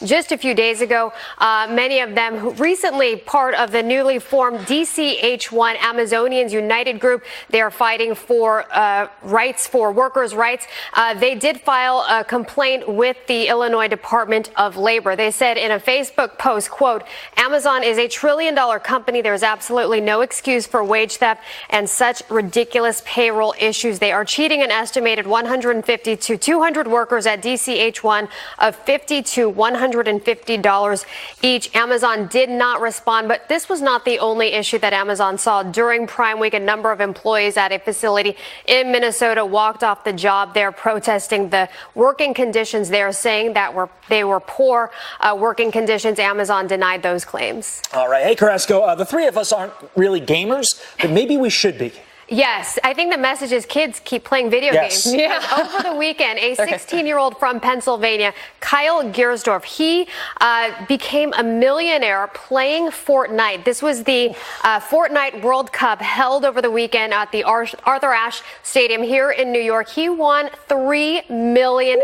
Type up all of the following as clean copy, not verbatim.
just a few days ago. Many of them who recently part of the newly formed DCH1 Amazonians United Group. They are fighting for rights, for workers' rights. They did file a complaint with the Illinois Department of Labor. They said in a Facebook post, quote, Amazon is a $1 trillion company. There's absolutely no excuse for wage theft and such ridiculous payroll issues. They are cheating an estimated 150 to 200 workers at DCH1 of $50 to $150 each. Amazon did not respond, but this was not the only issue that Amazon saw during Prime Week. A number of employees at a facility in Minnesota walked off the job. They're protesting the working conditions. They're saying that they were poor working conditions. Amazon denied those claims. All right. Hey, Carrasco, the three of us aren't really gamers, but maybe we should be. Yes, I think the message is kids keep playing video games. Yeah. Over the weekend, a 16-year-old from Pennsylvania, Kyle Giersdorf, he became a millionaire playing Fortnite. This was the Fortnite World Cup held over the weekend at the Arthur Ashe Stadium here in New York. He won $3 million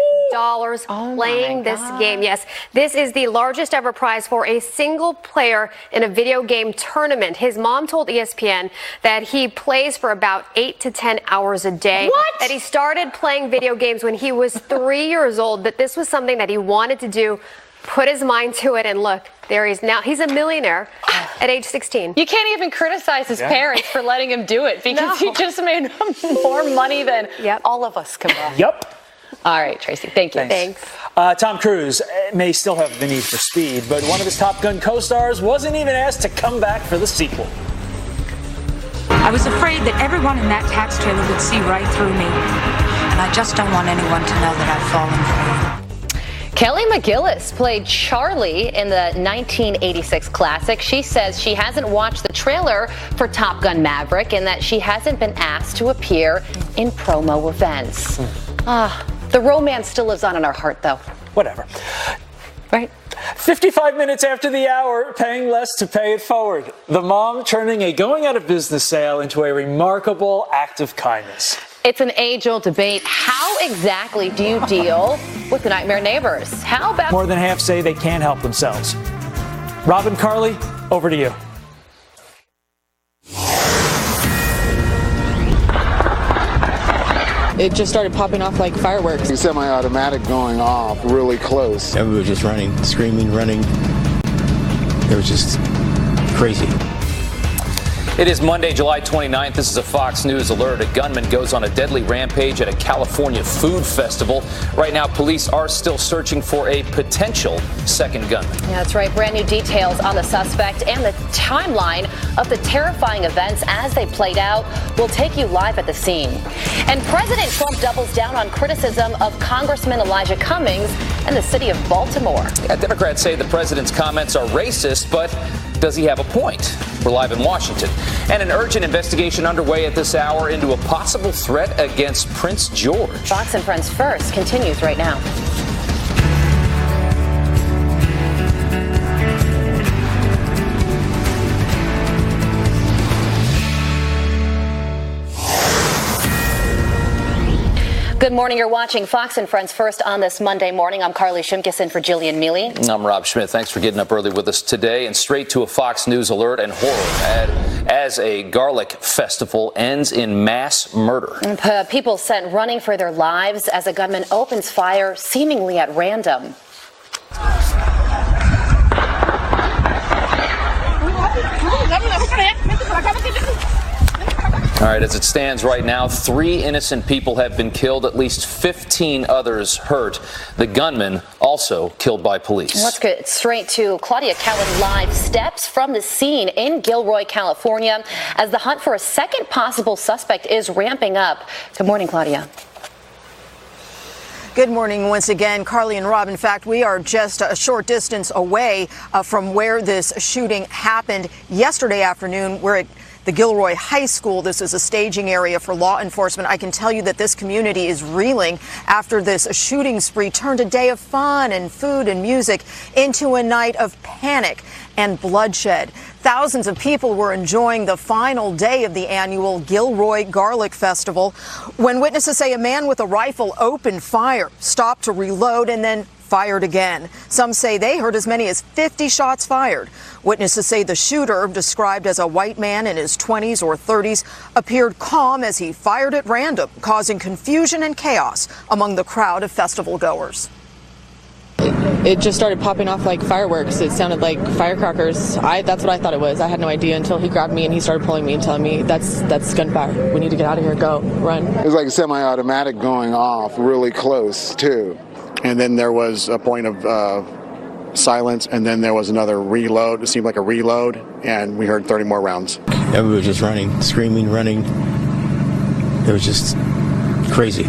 playing this game. Yes, this is the largest ever prize for a single player in a video game tournament. His mom told ESPN that he plays for about 8 to 10 hours a day. What? That he started playing video games when he was 3 years old, that this was something that he wanted to do, put his mind to it, and look, there he is now. He's a millionaire at age 16. You can't even criticize his parents for letting him do it because he just made more money than all of us combined. Yep. All right, Tracy, thank you. Thanks. Tom Cruise may still have the need for speed, but one of his Top Gun co-stars wasn't even asked to come back for the sequel. I was afraid that everyone in that tax trailer would see right through me. And I just don't want anyone to know that I've fallen for you. Kelly McGillis played Charlie in the 1986 classic. She says she hasn't watched the trailer for Top Gun Maverick and that she hasn't been asked to appear in promo events. The romance still lives on in our heart, though. Whatever. Right? 55 minutes after the hour, paying less to pay it forward. The mom turning a going out of business sale into a remarkable act of kindness. It's an age-old debate. How exactly do you deal with the nightmare neighbors? How about... More than half say they can't help themselves. Robin, Carly, over to you. It just started popping off like fireworks. The semi-automatic going off really close. Everybody was just running, screaming, running. It was just crazy. It is Monday, July 29th. This is a Fox News alert. A gunman goes on a deadly rampage at a California food festival. Right now, police are still searching for a potential second gunman. Yeah, that's right. Brand new details on the suspect and the timeline of the terrifying events as they played out. We'll take you live at the scene. And President Trump doubles down on criticism of Congressman Elijah Cummings and the city of Baltimore. Yeah, Democrats say the president's comments are racist, but does he have a point? We're live in Washington. And an urgent investigation underway at this hour into a possible threat against Prince George. Fox and Friends First continues right now. Good morning. You're watching Fox and Friends First on this Monday morning. I'm Carly Shimkus in for Jillian Mealy. I'm Rob Schmidt. Thanks for getting up early with us today. And straight to a Fox News alert and horror as a garlic festival ends in mass murder. People sent running for their lives as a gunman opens fire seemingly at random. All right, as it stands right now, 3 innocent people have been killed, at least 15 others hurt. The gunman also killed by police. Let's get straight to Claudia Cowan live steps from the scene in Gilroy, California, as the hunt for a second possible suspect is ramping up. Good morning, Claudia. Good morning once again, Carly and Rob. In fact, we are just a short distance away from where this shooting happened yesterday afternoon. We're at the Gilroy High School. This is a staging area for law enforcement. I can tell you that this community is reeling after this shooting spree turned a day of fun and food and music into a night of panic and bloodshed. Thousands of people were enjoying the final day of the annual Gilroy Garlic Festival when witnesses say a man with a rifle opened fire, stopped to reload, and then fired again. Some say they heard as many as 50 shots fired. Witnesses say the shooter, described as a white man in his 20s or 30s, appeared calm as he fired at random, causing confusion and chaos among the crowd of festival goers. It just started popping off like fireworks. It sounded like firecrackers. That's what I thought it was. I had no idea until he grabbed me and he started pulling me and telling me that's gunfire. We need to get out of here. Go, run. It was like a semi-automatic going off really close, too. And then there was a point of silence, and then there was another reload. It seemed like a reload, and we heard 30 more rounds. Everybody was just running, screaming, running. It was just crazy.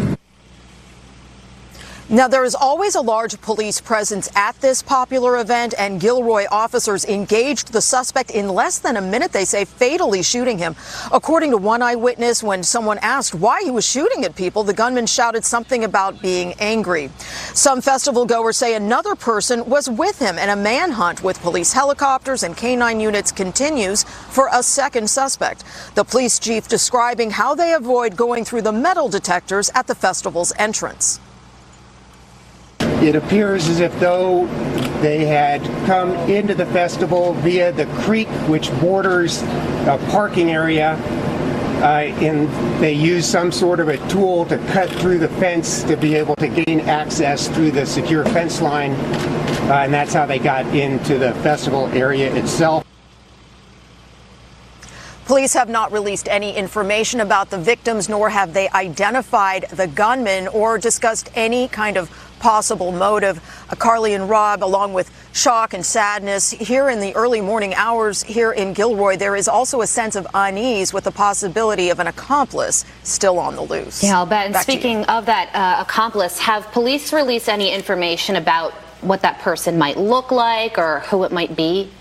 Now, there is always a large police presence at this popular event, and Gilroy officers engaged the suspect in less than a minute, they say, fatally shooting him. According to one eyewitness, when someone asked why he was shooting at people, the gunman shouted something about being angry. Some festival goers say another person was with him, and a manhunt with police helicopters and K-9 units continues for a second suspect. The police chief describing how they avoid going through the metal detectors at the festival's entrance. It appears as if though they had come into the festival via the creek, which borders a parking area, and they used some sort of a tool to cut through the fence to be able to gain access through the secure fence line, and that's how they got into the festival area itself. Police have not released any information about the victims, nor have they identified the gunman or discussed any kind of possible motive. Carly and Rob, along with shock and sadness here in the early morning hours here in Gilroy, there is also a sense of unease with the possibility of an accomplice still on the loose. Yeah, I'll bet. And speaking of that accomplice, have police released any information about what that person might look like or who it might be?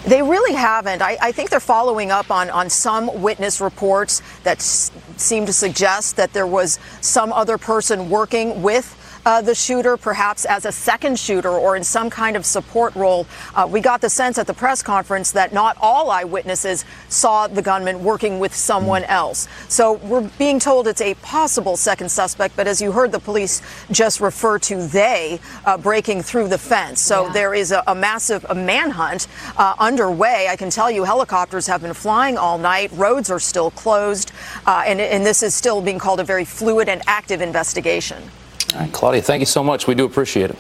They really haven't. I think they're following up on some witness reports that seem to suggest that there was some other person working with the shooter, perhaps as a second shooter or in some kind of support role. We got the sense at the press conference that not all eyewitnesses saw the gunman working with someone else. So we're being told it's a possible second suspect, but as you heard the police just refer to they breaking through the fence. So there is a massive manhunt underway. I can tell you helicopters have been flying all night. Roads are still closed. And this is still being called a very fluid and active investigation. All right, Claudia, thank you so much. We do appreciate it.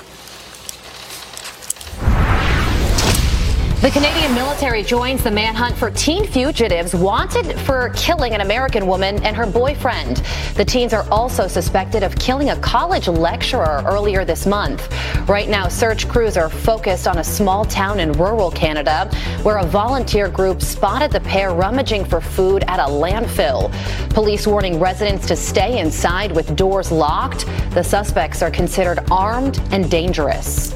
The Canadian military joins the manhunt for teen fugitives wanted for killing an American woman and her boyfriend. The teens are also suspected of killing a college lecturer earlier this month. Right now, search crews are focused on a small town in rural Canada where a volunteer group spotted the pair rummaging for food at a landfill. Police warning residents to stay inside with doors locked. The suspects are considered armed and dangerous.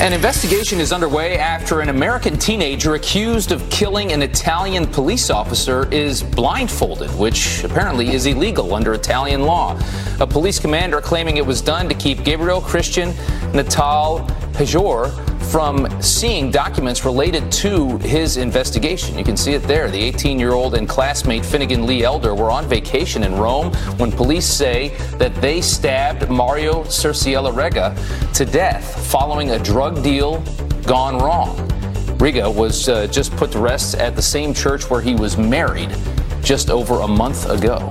An investigation is underway after an American teenager accused of killing an Italian police officer is blindfolded, which apparently is illegal under Italian law. A police commander claiming it was done to keep Gabriel Christian Natal Pajor from seeing documents related to his investigation. You can see it there. The 18-year-old and classmate Finnegan Lee Elder were on vacation in Rome when police say that they stabbed Mario Cerciela Rega to death following a drug deal gone wrong. Rega was just put to rest at the same church where he was married just over a month ago.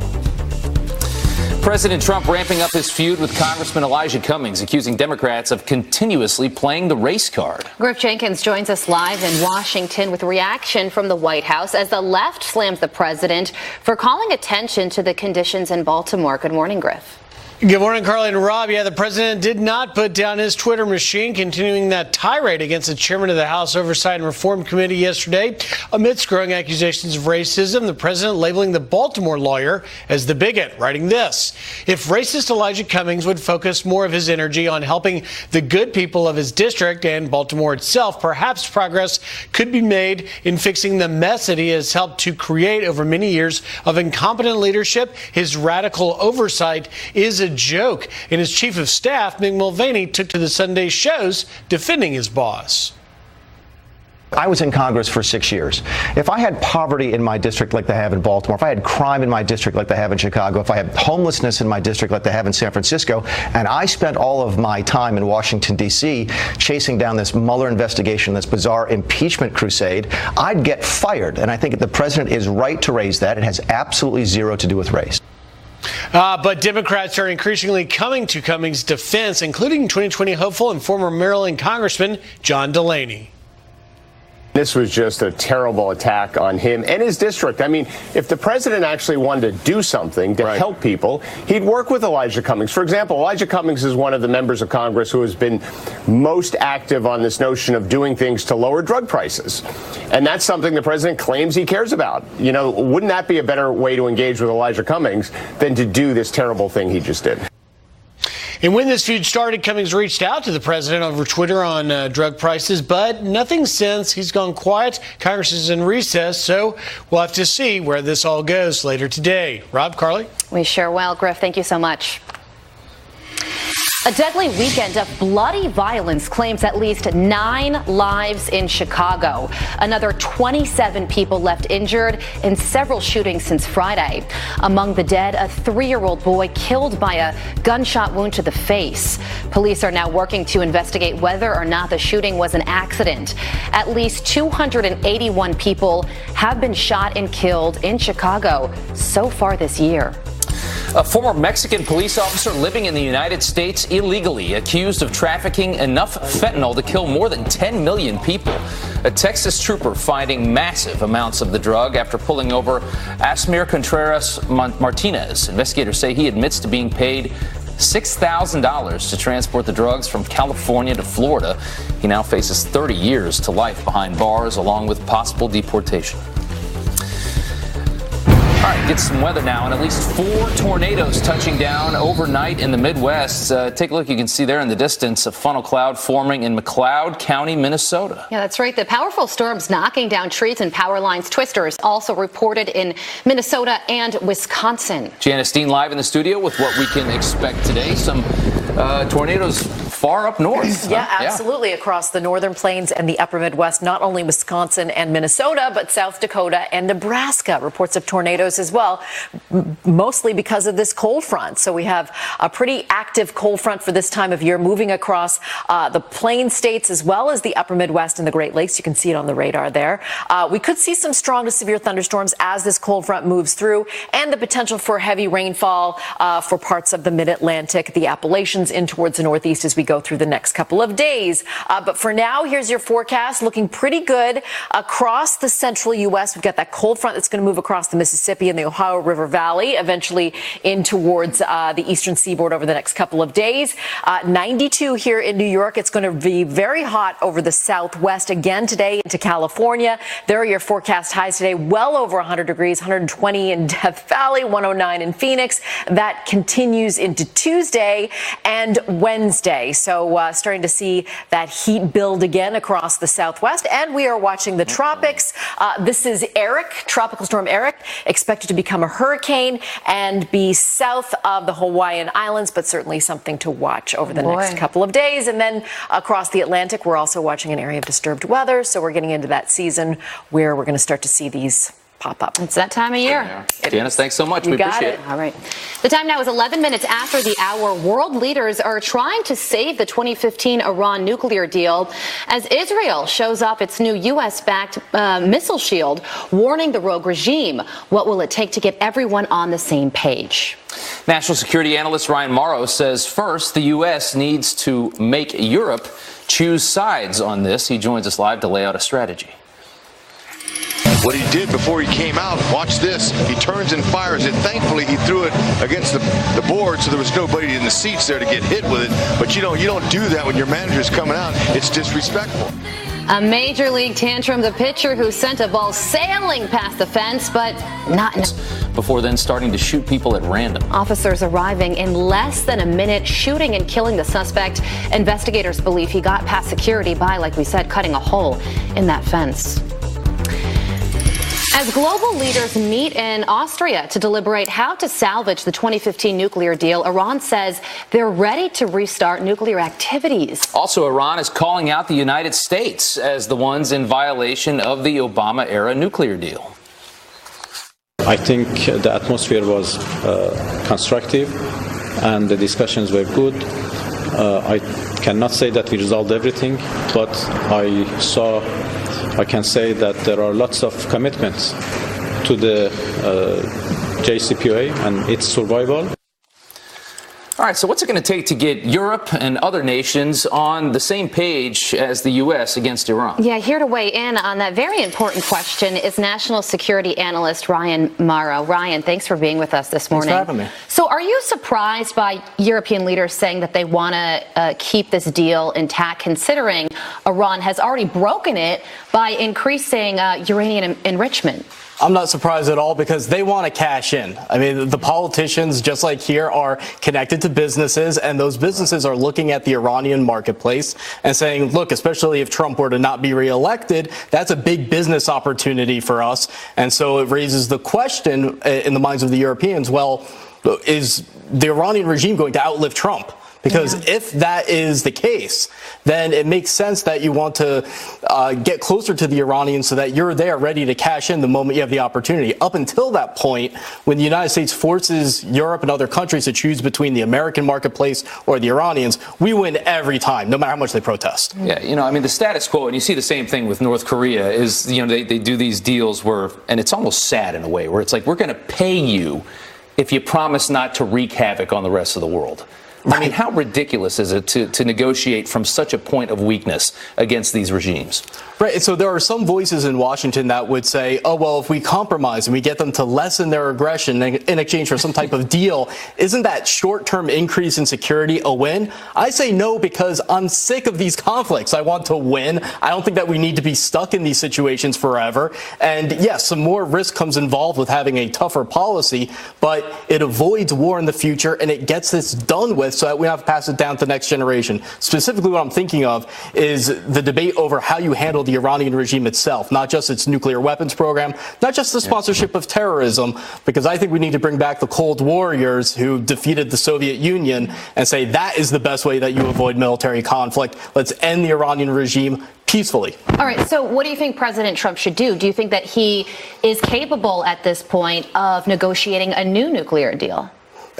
President Trump ramping up his feud with Congressman Elijah Cummings, accusing Democrats of continuously playing the race card. Griff Jenkins joins us live in Washington with reaction from the White House as the left slams the president for calling attention to the conditions in Baltimore. Good morning, Griff. Good morning, Carly and Rob. Yeah, the president did not put down his Twitter machine, continuing that tirade against the chairman of the House Oversight and Reform Committee yesterday. Amidst growing accusations of racism, the president labeling the Baltimore lawyer as the bigot, writing this: if racist Elijah Cummings would focus more of his energy on helping the good people of his district and Baltimore itself, perhaps progress could be made in fixing the mess that he has helped to create over many years of incompetent leadership. His radical oversight is a joke. And his chief of staff, Mick Mulvaney, took to the Sunday shows defending his boss. I was in Congress for 6 years. If I had poverty in my district like they have in Baltimore, if I had crime in my district like they have in Chicago, if I had homelessness in my district like they have in San Francisco, and I spent all of my time in Washington, D.C. chasing down this Mueller investigation, this bizarre impeachment crusade, I'd get fired. And I think the president is right to raise that. It has absolutely zero to do with race. But Democrats are increasingly coming to Cummings' defense, including 2020 hopeful and former Maryland Congressman John Delaney. This was just a terrible attack on him and his district. I mean, if the president actually wanted to do something to help people, he'd work with Elijah Cummings. For example, Elijah Cummings is one of the members of Congress who has been most active on this notion of doing things to lower drug prices. And that's something the president claims he cares about. You know, wouldn't that be a better way to engage with Elijah Cummings than to do this terrible thing he just did? And when this feud started, Cummings reached out to the president over Twitter on drug prices, but nothing since. He's gone quiet. Congress is in recess, so we'll have to see where this all goes later today. Rob, Carly? We sure will. Griff, thank you so much. A deadly weekend of bloody violence claims at least 9 lives in Chicago. Another 27 people left injured in several shootings since Friday. Among the dead, a 3-year-old boy killed by a gunshot wound to the face. Police are now working to investigate whether or not the shooting was an accident. At least 281 people have been shot and killed in Chicago so far this year. A former Mexican police officer living in the United States illegally accused of trafficking enough fentanyl to kill more than 10 million people. A Texas trooper finding massive amounts of the drug after pulling over Asmir Contreras Martinez. Investigators say he admits to being paid $6,000 to transport the drugs from California to Florida. He now faces 30 years to life behind bars, along with possible deportation. All right, get some weather now, and at least 4 tornadoes touching down overnight in the Midwest. Take a look. You can see there in the distance a funnel cloud forming in McLeod County, Minnesota. Yeah, that's right. The powerful storms knocking down trees and power lines. Twisters also reported in Minnesota and Wisconsin. Janice Dean live in the studio with what we can expect today. Some tornadoes far up north. Yeah, absolutely. Across the northern plains and the upper Midwest, not only Wisconsin and Minnesota, but South Dakota and Nebraska. Reports of tornadoes as well, mostly because of this cold front. So we have a pretty active cold front for this time of year moving across the plain states as well as the upper Midwest and the Great Lakes. You can see it on the radar there. We could see some strong to severe thunderstorms as this cold front moves through, and the potential for heavy rainfall for parts of the mid-Atlantic, the Appalachians in towards the northeast as we go through the next couple of days. But for now, here's your forecast looking pretty good across the central U.S. We've got that cold front that's going to move across the Mississippi and the Ohio River Valley, eventually in towards the eastern seaboard over the next couple of days. 92 here in New York. It's going to be very hot over the southwest again today into California. There are your forecast highs today, well over 100 degrees, 120 in Death Valley, 109 in Phoenix. That continues into Tuesday and Wednesday. So starting to see that heat build again across the southwest. And we are watching the tropics. This is Eric, Tropical Storm Eric, expected to become a hurricane and be south of the Hawaiian Islands, but certainly something to watch over the next couple of days. And then across the Atlantic, we're also watching an area of disturbed weather. So we're getting into that season where we're going to start to see these pop up. It's that time of year. Yeah. Janice, thanks so much. We appreciate it. All right. The time now is 11 minutes after the hour. World leaders are trying to save the 2015 Iran nuclear deal as Israel shows off its new U.S.-backed missile shield, warning the rogue regime. What will it take to get everyone on the same page? National security analyst Ryan Morrow says first, the U.S. needs to make Europe choose sides on this. He joins us live to lay out a strategy. What he did before he came out, watch this, he turns and fires it. Thankfully, he threw it against the board, so there was nobody in the seats there to get hit with it. But you don't do that when your manager's coming out. It's disrespectful. A major league tantrum, the pitcher who sent a ball sailing past the fence, but not before then starting to shoot people at random. Officers arriving in less than a minute, shooting and killing the suspect. Investigators believe he got past security by, like we said, cutting a hole in that fence. As global leaders meet in Austria to deliberate how to salvage the 2015 nuclear deal, Iran says they're ready to restart nuclear activities. Also, Iran is calling out the United States as the ones in violation of the Obama-era nuclear deal. I think the atmosphere was constructive and the discussions were good. I cannot say that we resolved everything, but I can say that there are lots of commitments to the JCPOA and its survival. All right, so what's it going to take to get Europe and other nations on the same page as the U.S. against Iran? Yeah, here to weigh in on that very important question is national security analyst Ryan Morrow. Ryan, thanks for being with us this morning. Thanks for having me. So are you surprised by European leaders saying that they want to keep this deal intact, considering Iran has already broken it by increasing uranium enrichment? I'm not surprised at all because they want to cash in. I mean, the politicians, just like here, are connected to businesses, and those businesses are looking at the Iranian marketplace and saying, look, especially if Trump were to not be reelected, that's a big business opportunity for us. And so it raises the question in the minds of the Europeans, well, is the Iranian regime going to outlive Trump? Because if that is the case, then it makes sense that you want to get closer to the Iranians so that you're there ready to cash in the moment you have the opportunity. Up until that point, when the United States forces Europe and other countries to choose between the American marketplace or the Iranians, we win every time, no matter how much they protest. Yeah, I mean, the status quo, and you see the same thing with North Korea, is, they do these deals where, and it's almost sad in a way, where it's like, we're going to pay you if you promise not to wreak havoc on the rest of the world. I mean, how ridiculous is it to negotiate from such a point of weakness against these regimes? Right. So there are some voices in Washington that would say, oh, well, if we compromise and we get them to lessen their aggression in exchange for some type of deal, isn't that short-term increase in security a win? I say no, because I'm sick of these conflicts. I want to win. I don't think that we need to be stuck in these situations forever. And yes, some more risk comes involved with having a tougher policy, but it avoids war in the future and it gets this done with so that we don't have to pass it down to the next generation. Specifically, what I'm thinking of is the debate over how you handle the Iranian regime itself, not just its nuclear weapons program, not just the sponsorship of terrorism, because I think we need to bring back the Cold Warriors who defeated the Soviet Union and say that is the best way that you avoid military conflict. Let's end the Iranian regime peacefully. All right. So what do you think President Trump should do? Do you think that he is capable at this point of negotiating a new nuclear deal?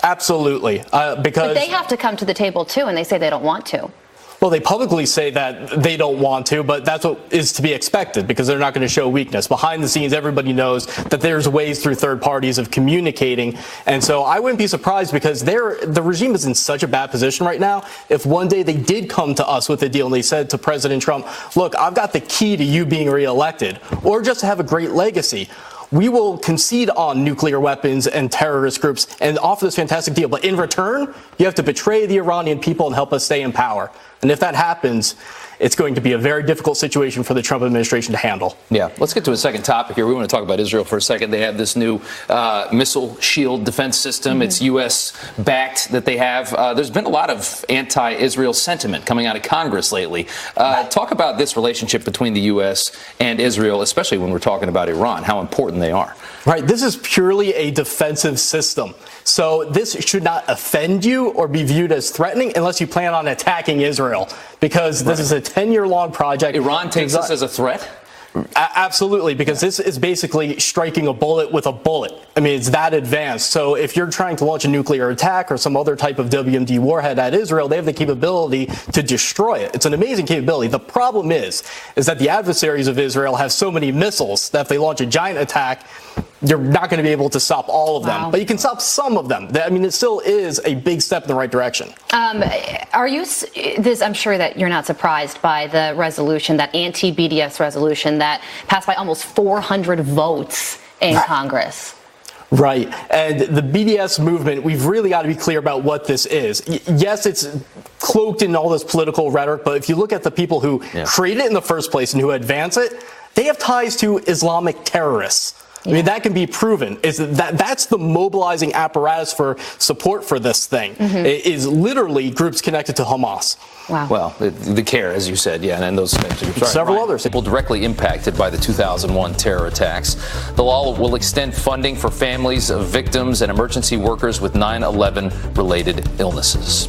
Absolutely. Because but they have to come to the table, too, and they say they don't want to. Well, they publicly say that they don't want to, but that's what is to be expected because they're not going to show weakness. Behind the scenes, everybody knows that there's ways through third parties of communicating. And so I wouldn't be surprised because the regime is in such a bad position right now. If one day they did come to us with a deal and they said to President Trump, look, I've got the key to you being reelected, or just to have a great legacy, we will concede on nuclear weapons and terrorist groups and offer this fantastic deal. But in return, you have to betray the Iranian people and help us stay in power. And if that happens, it's going to be a very difficult situation for the Trump administration to handle. Yeah, let's get to a second topic here. We want to talk about Israel for a second. They have this new missile shield defense system. It's U.S.-backed that they have. There's been a lot of anti-Israel sentiment coming out of Congress lately. Talk about this relationship between the U.S. and Israel, especially when we're talking about Iran, how important they are. Right. This is purely a defensive system. So this should not offend you or be viewed as threatening unless you plan on attacking Israel, because this is a 10-year-long project. Iran takes this as a threat? Absolutely, because this is basically striking a bullet with a bullet. I mean, it's that advanced. So if you're trying to launch a nuclear attack or some other type of WMD warhead at Israel, they have the capability to destroy it. It's an amazing capability. The problem is that the adversaries of Israel have so many missiles that if they launch a giant attack, you're not going to be able to stop all of them, but you can stop some of them. I mean, it still is a big step in the right direction. I'm sure that you're not surprised by the resolution, that anti-BDS resolution that passed by almost 400 votes in Congress. Right. And the BDS movement, we've really got to be clear about what this is. Yes, it's cloaked in all this political rhetoric, but if you look at the people who created it in the first place and who advance it, they have ties to Islamic terrorists. I mean, that can be proven. That's the mobilizing apparatus for support for this thing. It is literally groups connected to Hamas. Wow. Well, the CARE, as you said, yeah, and those types of groups. Several others. People directly impacted by the 2001 terror attacks. The law will extend funding for families of victims and emergency workers with 9/11 related illnesses.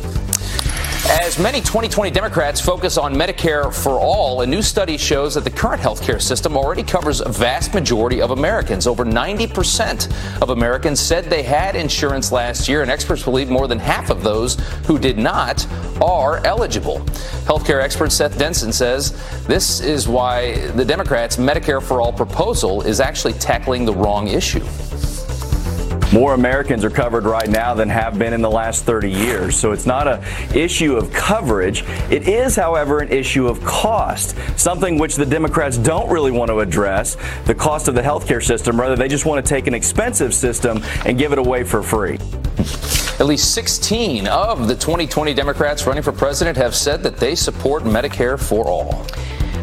As many 2020 Democrats focus on Medicare for all, a new study shows that the current health care system already covers a vast majority of Americans. Over 90% of Americans said they had insurance last year, and experts believe more than half of those who did not are eligible. Healthcare expert Seth Denson says this is why the Democrats' Medicare for all proposal is actually tackling the wrong issue. More Americans are covered right now than have been in the last 30 years. So it's not an issue of coverage. It is, however, an issue of cost, something which the Democrats don't really want to address, the cost of the healthcare system. Rather, they just want to take an expensive system and give it away for free. At least 16 of the 2020 Democrats running for president have said that they support Medicare for all.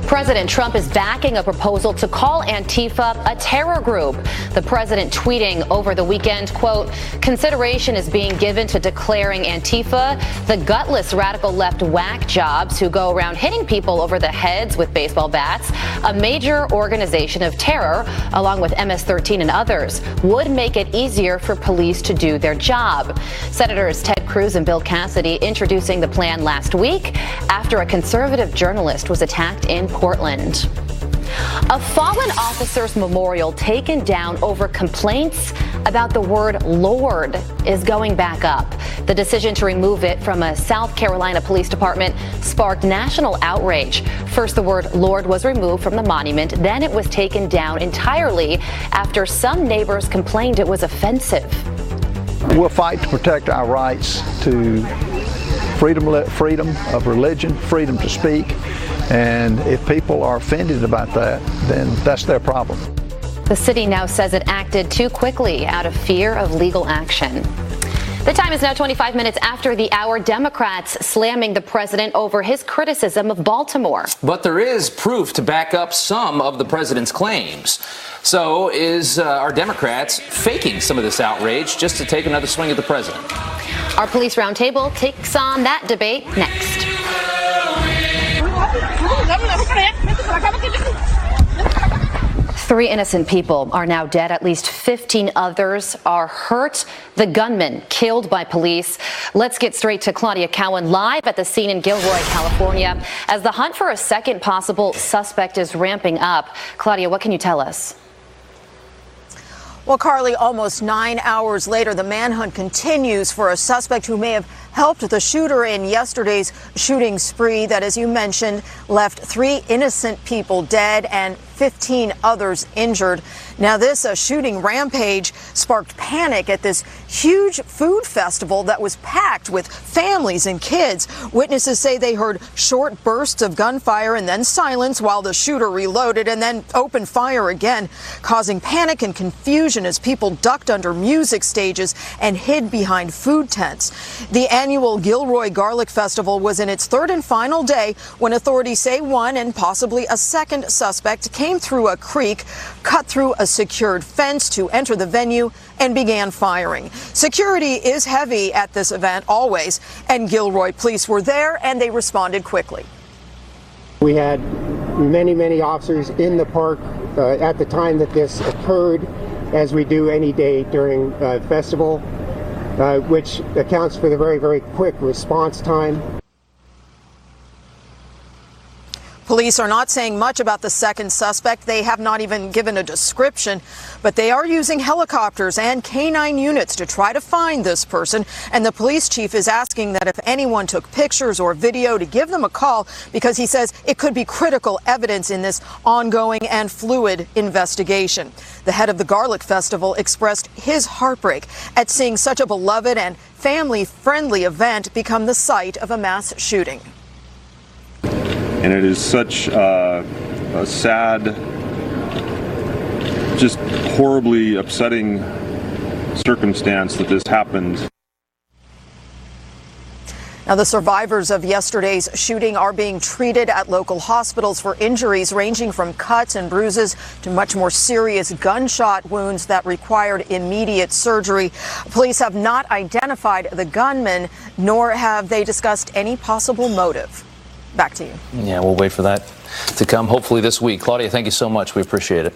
President Trump is backing a proposal to call Antifa a terror group. The president tweeting over the weekend, quote, "Consideration is being given to declaring Antifa the gutless radical left whack jobs who go around hitting people over the heads with baseball bats, a major organization of terror, along with MS-13 and others, would make it easier for police to do their job." Senators Ted Cruz and Bill Cassidy introducing the plan last week after a conservative journalist was attacked in Portland. A fallen officer's memorial taken down over complaints about the word Lord is going back up. The decision to remove it from a South Carolina police department sparked national outrage. First, the word Lord was removed from the monument. Then it was taken down entirely after some neighbors complained it was offensive. We'll fight to protect our rights to freedom of religion, freedom to speak. And if people are offended about that, then that's their problem. The city now says it acted too quickly out of fear of legal action. The time is now 25 minutes after the hour. Democrats slamming the president over his criticism of Baltimore. But there is proof to back up some of the president's claims. So are Democrats faking some of this outrage just to take another swing at the president? Our police roundtable takes on that debate next. 3 innocent people are now dead. At least 15 others are hurt. The gunman killed by police. Let's get straight to Claudia Cowan live at the scene in Gilroy, California, as the hunt for a second possible suspect is ramping up. Claudia, what can you tell us? Well, Carly, almost 9 hours later, the manhunt continues for a suspect who may have helped the shooter in yesterday's shooting spree that, as you mentioned, left 3 innocent people dead and 15 others injured. Now, this shooting rampage sparked panic at this huge food festival that was packed with families and kids. Witnesses say they heard short bursts of gunfire and then silence while the shooter reloaded and then opened fire again, causing panic and confusion as people ducked under music stages and hid behind food tents. The annual Gilroy Garlic Festival was in its 3rd and final day when authorities say one and possibly a second suspect came through a creek, cut through a secured fence to enter the venue, and began firing. Security is heavy at this event always, and Gilroy police were there and they responded quickly. We had many officers in the park at the time that this occurred, as we do any day during the festival, which accounts for the very quick response time. Police are not saying much about the second suspect. They have not even given a description, but they are using helicopters and canine units to try to find this person. And the police chief is asking that if anyone took pictures or video to give them a call, because he says it could be critical evidence in this ongoing and fluid investigation. The head of the Garlic Festival expressed his heartbreak at seeing such a beloved and family-friendly event become the site of a mass shooting. And it is such a sad, just horribly upsetting circumstance that this happened. Now, the survivors of yesterday's shooting are being treated at local hospitals for injuries ranging from cuts and bruises to much more serious gunshot wounds that required immediate surgery. Police have not identified the gunman, nor have they discussed any possible motive. Back to you. Yeah, we'll wait for that to come, hopefully this week. Claudia, thank you so much. We appreciate it.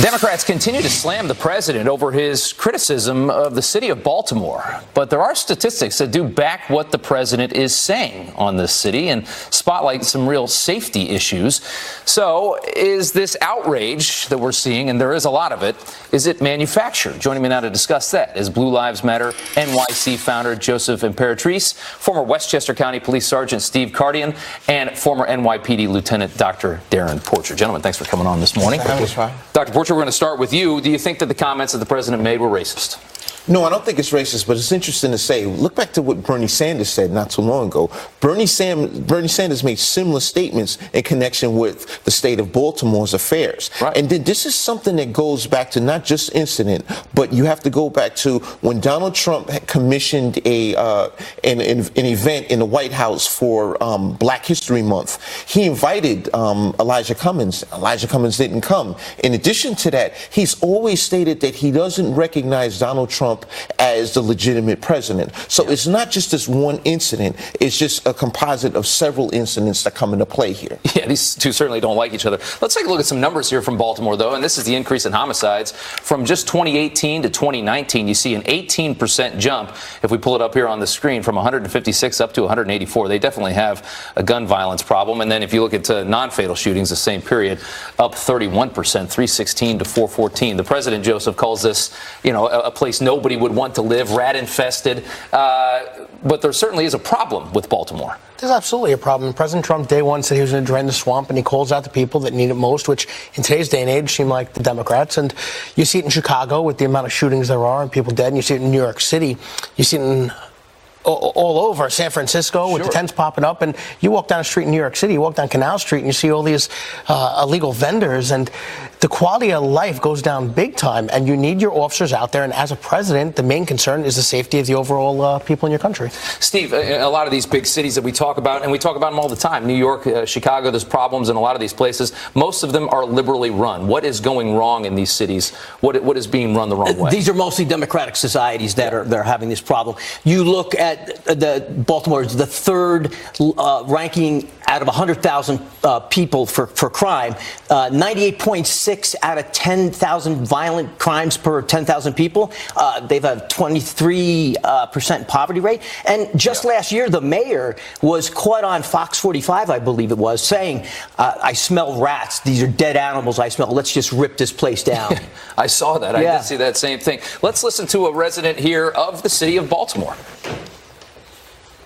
Democrats continue to slam the president over his criticism of the city of Baltimore. But there are statistics that do back what the president is saying on this city and spotlight some real safety issues. So is this outrage that we're seeing, and there is a lot of it, is it manufactured? Joining me now to discuss that is Blue Lives Matter NYC founder Joseph Imperatrice, former Westchester County Police Sergeant Steve Cardian, and former NYPD Lieutenant Dr. Darren Porcher. Gentlemen, thanks for coming on this morning. Dr. Porcher, we're going to start with you. Do you think that the comments that the president made were racist? No, I don't think it's racist, but it's interesting to say. Look back to what Bernie Sanders said not too long ago. Bernie Sanders made similar statements in connection with the state of Baltimore's affairs. Right. And then this is something that goes back to not just incident, but you have to go back to when Donald Trump had commissioned an event in the White House for Black History Month. He invited Elijah Cummings. Elijah Cummings didn't come. In addition to that, he's always stated that he doesn't recognize Donald Trump as the legitimate president. So it's not just this one incident. It's just a composite of several incidents that come into play here. Yeah, these two certainly don't like each other. Let's take a look at some numbers here from Baltimore, though, and this is the increase in homicides. From just 2018 to 2019, you see an 18% jump. If we pull it up here on the screen, from 156 up to 184, they definitely have a gun violence problem. And then if you look at non-fatal shootings, the same period, up 31%, 316 to 414. The president, Joseph, calls this, a place nobody would want to live, rat infested. But there certainly is a problem with Baltimore. There's absolutely a problem. President Trump, day one, said he was going to drain the swamp, and he calls out the people that need it most, which in today's day and age seem like the Democrats. And you see it in Chicago with the amount of shootings there are and people dead, and you see it in New York City. You see it in all over San Francisco with the tents popping up, and you walk down the street in New York City, you walk down Canal Street, and you see all these illegal vendors, and the quality of life goes down big time, and you need your officers out there. And as a president, the main concern is the safety of the overall people in your country. Steve, a lot of these big cities that we talk about, and we talk about them all the time, New York, Chicago, there's problems in a lot of these places. Most of them are liberally run. What is going wrong in these cities? What is being run the wrong way? These are mostly democratic societies that are having this problem. You look at Baltimore is the third ranking out of 100,000 people for crime. 98.6 out of 10,000 violent crimes per 10,000 people. They've a 23% poverty rate. And just last year, the mayor was caught on Fox 45, I believe it was, saying, I smell rats. These are dead animals I smell. Let's just rip this place down. I saw that. I did see that same thing. Let's listen to a resident here of the city of Baltimore.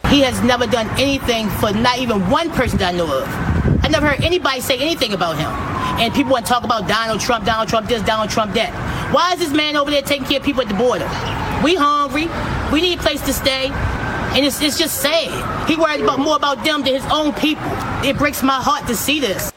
He has never done anything for not even one person that I know of. I never heard anybody say anything about him. And people want to talk about Donald Trump this, Donald Trump that. Why is this man over there taking care of people at the border? We hungry. We need a place to stay. And it's just sad. He worried more about them than his own people. It breaks my heart to see this.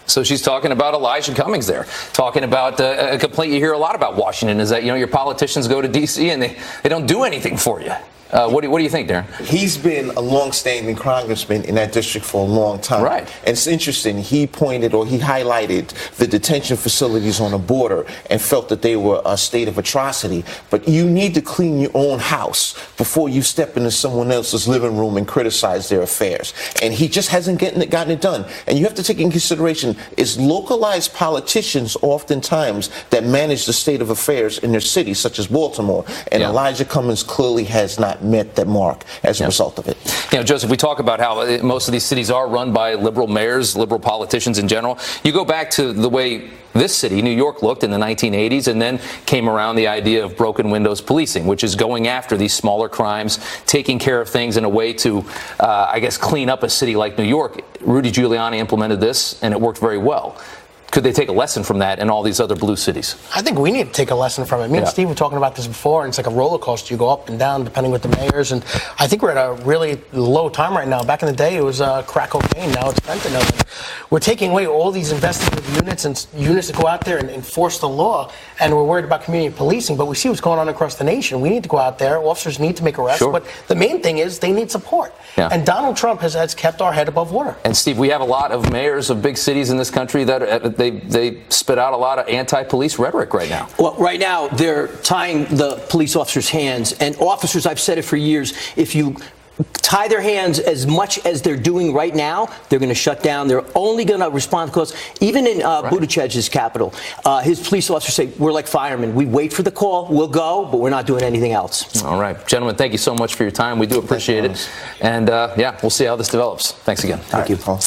So she's talking about Elijah Cummings there, talking about a complaint you hear a lot about Washington is that, your politicians go to D.C. and they don't do anything for you. What do you think, Darren? He's been a long-standing congressman in that district for a long time. Right. And it's interesting. He highlighted the detention facilities on the border and felt that they were a state of atrocity. But you need to clean your own house before you step into someone else's living room and criticize their affairs. And he just hasn't gotten it done. And you have to take in consideration it's localized politicians oftentimes that manage the state of affairs in their cities, such as Baltimore. And Elijah Cummings clearly has not met that mark as a result of it. Joseph, we talk about how most of these cities are run by liberal mayors, liberal politicians in general. You go back to the way this city, New York, looked in the 1980s, and then came around the idea of broken windows policing, which is going after these smaller crimes, taking care of things in a way to, clean up a city like New York. Rudy Giuliani implemented this, and it worked very well. could they take a lesson from that in all these other blue cities? I think we need to take a lesson from it. Me and Steve were talking about this before, and it's like a roller coaster. You go up and down depending with the mayors, and I think we're at a really low time right now. Back in the day, it was crack cocaine. Now it's fentanyl. We're taking away all these investigative units and units that go out there and enforce the law, and we're worried about community policing, but we see what's going on across the nation. We need to go out there. Officers need to make arrests, but the main thing is they need support. Yeah. And Donald Trump has kept our head above water. And Steve, we have a lot of mayors of big cities in this country that they spit out a lot of anti-police rhetoric right now. Well, right now they're tying the police officers' hands, and officers, I've said it for years, if you tie their hands as much as they're doing right now, they're going to shut down. They're only going to respond because even in Buttigieg's capital, his police officers say, we're like firemen. We wait for the call, we'll go, but we're not doing anything else. All right. Gentlemen, thank you so much for your time. We do appreciate it. And, yeah, we'll see how this develops. Thanks again. Thank you, Paul.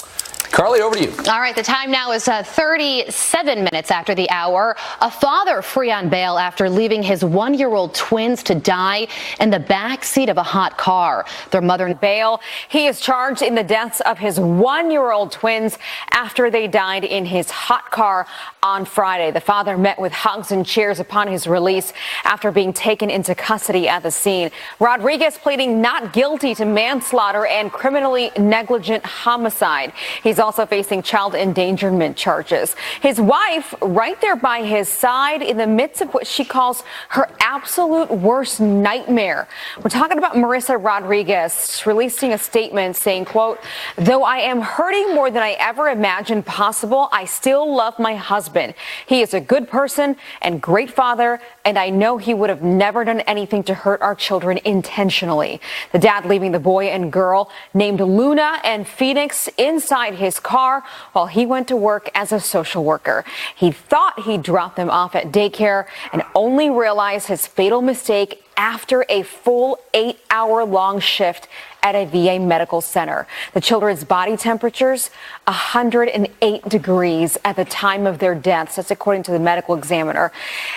Carly, over to you. All right, the time now is 37 minutes after the hour. A father free on bail after leaving his 1-year-old twins to die in the back seat of a hot car. Their mother in bail. He is charged in the deaths of his 1-year-old twins after they died in his hot car on Friday. The father met with hugs and cheers upon his release after being taken into custody at the scene. Rodriguez pleading not guilty to manslaughter and criminally negligent homicide. He's also facing child endangerment charges. His wife right there by his side in the midst of what she calls her absolute worst nightmare. We're talking about Marissa Rodriguez releasing a statement saying, quote, though I am hurting more than I ever imagined possible, I still love my husband. He is a good person and great father, and I know he would have never done anything to hurt our children intentionally. The dad leaving the boy and girl named Luna and Phoenix inside his car while he went to work as a social worker. He thought he dropped them off at daycare and only realized his fatal mistake after a full 8-hour-long shift at a VA medical center. The children's body temperatures, 108 degrees at the time of their deaths. That's according to the medical examiner.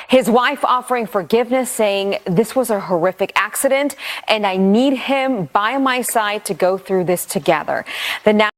His wife offering forgiveness, saying this was a horrific accident and I need him by my side to go through this together. The